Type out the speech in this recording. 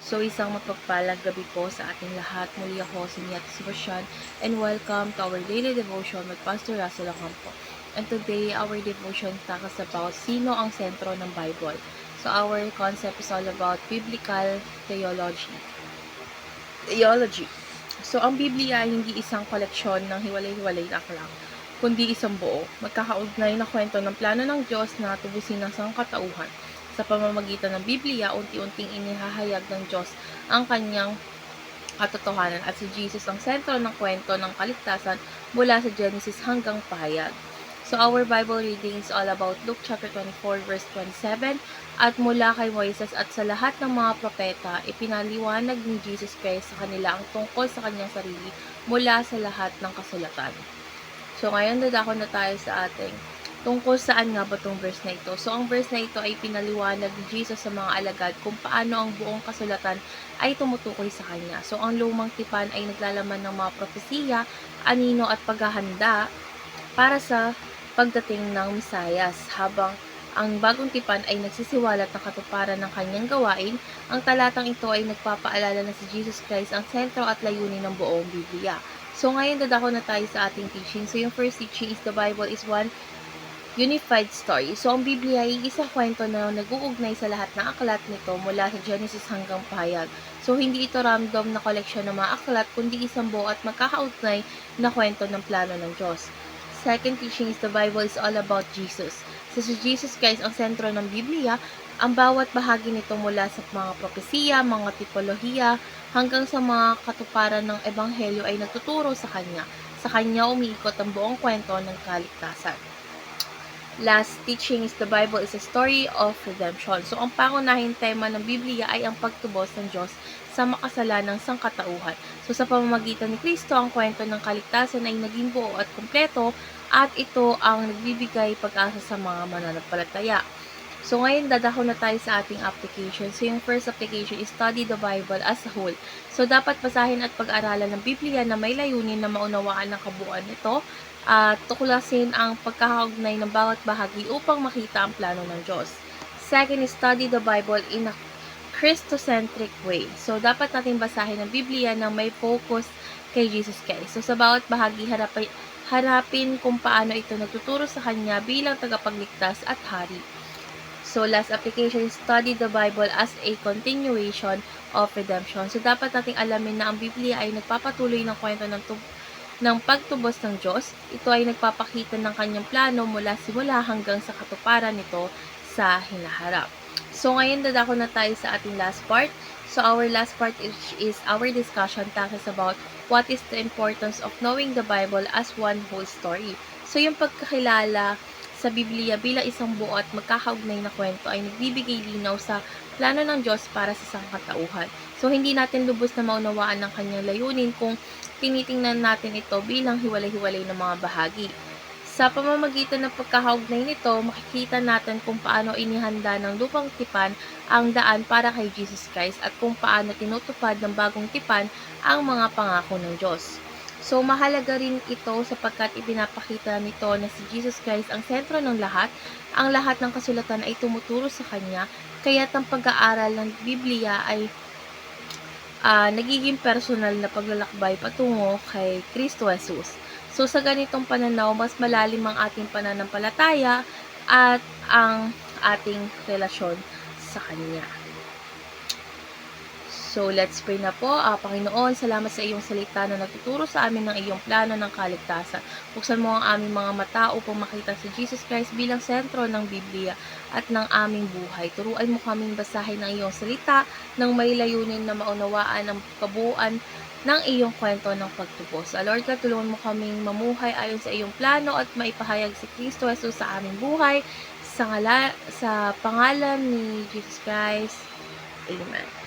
So isang mapagpalang gabi po sa ating lahat. Muli ako si Niat Sebastian and welcome to our daily devotion with Pastor Russell Ocampo. And today, our devotion tackles about sino ang sentro ng Bible. So our concept is all about biblical theology. So ang Biblia ay hindi isang koleksyon ng hiwalay-hiwalay na aklat, kundi isang buo, magkakaugnay na kwento ng plano ng Diyos na tubusin ng sangkatauhan. Sa pamamagitan ng Biblia, unti-unting inihahayag ng Diyos ang kanyang katotohanan at si Jesus ang sentro ng kwento ng kaligtasan mula sa Genesis hanggang pahayag. So our Bible reading is all about Luke chapter 24 verse 27 at mula kay Moises at sa lahat ng mga propeta ipinaliwanag ni Jesus Christ sa kanila ang tungkol sa kanyang sarili mula sa lahat ng kasulatan. So ngayon dadako na tayo sa ating tungkol saan nga ba itong verse na ito. So ang verse na ito ay pinaliwanag ni Jesus sa mga alagad kung paano ang buong kasulatan ay tumutukoy sa kanya. So ang lumang tipan ay naglalaman ng mga propesiya, anino at paghahanda para sa pagdating ng Mesiyas, habang ang bagong tipan ay nagsisiwalat ng katuparan ng kanyang gawain. Ang talatang ito ay nagpapaalala na si Jesus Christ ang sentro at layunin ng buong Biblia. So ngayon dadako na tayo sa ating teaching. So yung first teaching is the Bible is one unified story. So ang Biblia ay isang kwento na nag-uugnay sa lahat ng aklat nito mula sa Genesis hanggang pahayag. So hindi ito random na koleksyon ng mga aklat, kundi isang buo at magkakaugnay na kwento ng plano ng Diyos. Second teaching is the Bible is all about Jesus. So si Jesus Christ ang sentro ng Biblia, ang bawat bahagi nito mula sa mga propesiya, mga tipolohiya, hanggang sa mga katuparan ng Ebanghelyo ay nagtuturo sa Kanya. Sa Kanya umiikot ang buong kwento ng kaligtasan. Last teaching is the Bible is a story of redemption. So ang pangunahing tema ng Biblia ay ang pagtubos ng Diyos sa makasalanang sangkatauhan. So sa pamamagitan ni Kristo, ang kwento ng kaligtasan ay naging buo at kumpleto at ito ang nagbibigay pag-asa sa mga mananampalataya. So ngayon dadako na tayo sa ating application. So yung first application is study the Bible as a whole. So dapat basahin at pag-aralan ng Biblia na may layunin na maunawaan ng kabuuan nito at tuklasin ang pagkakaugnay ng bawat bahagi upang makita ang plano ng Diyos. Second is study the Bible in a Christocentric way. So dapat natin basahin ang Biblia na may focus kay Jesus Christ. So sa bawat bahagi harapin kung paano ito nagtuturo sa Kanya bilang tagapagligtas at hari. So last application is study the Bible as a continuation of redemption. So dapat nating alamin na ang Biblia ay nagpapatuloy ng kwento ng pagtubos ng Diyos. Ito ay nagpapakita ng kanyang plano mula simula hanggang sa katuparan nito sa hinaharap. So ngayon dadako na tayo sa ating last part. So our last part is our discussion talks about what is the importance of knowing the Bible as one whole story. So yung pagkakilala sa Biblia bilang isang buo at magkakaugnay na kwento ay nagbibigay linaw sa plano ng Diyos para sa sangkatauhan. So hindi natin lubos na maunawaan ng kanyang layunin kung tinitingnan natin ito bilang hiwalay-hiwalay ng mga bahagi. Sa pamamagitan ng pagkakaugnay nito, makikita natin kung paano inihanda ng lupang tipan ang daan para kay Jesus Christ at kung paano tinutupad ng bagong tipan ang mga pangako ng Diyos. So, mahalaga rin ito sapagkat ipinapakita nito na si Jesus Christ ang sentro ng lahat. Ang lahat ng kasulatan ay tumuturo sa Kanya, kaya't ang pag-aaral ng Biblia ay nagiging personal na paglalakbay patungo kay Kristo Jesus. So, sa ganitong pananaw, mas malalim ang ating pananampalataya at ang ating relasyon sa Kanya. So, let's pray na po. Panginoon, salamat sa iyong salita na nagtuturo sa amin ng iyong plano ng kaligtasan. Buksan mo ang aming mga mata upang makita si Jesus Christ bilang sentro ng Biblia at ng aming buhay. Turuan mo kaming basahin ang iyong salita nang may layunin na maunawaan ang kabuuan ng iyong kwento ng pagtubos. Lord God, tulungan mo kaming mamuhay ayon sa iyong plano at maipahayag si Kristo Jesus sa aming buhay. Sa pangalan ni Jesus Christ. Amen.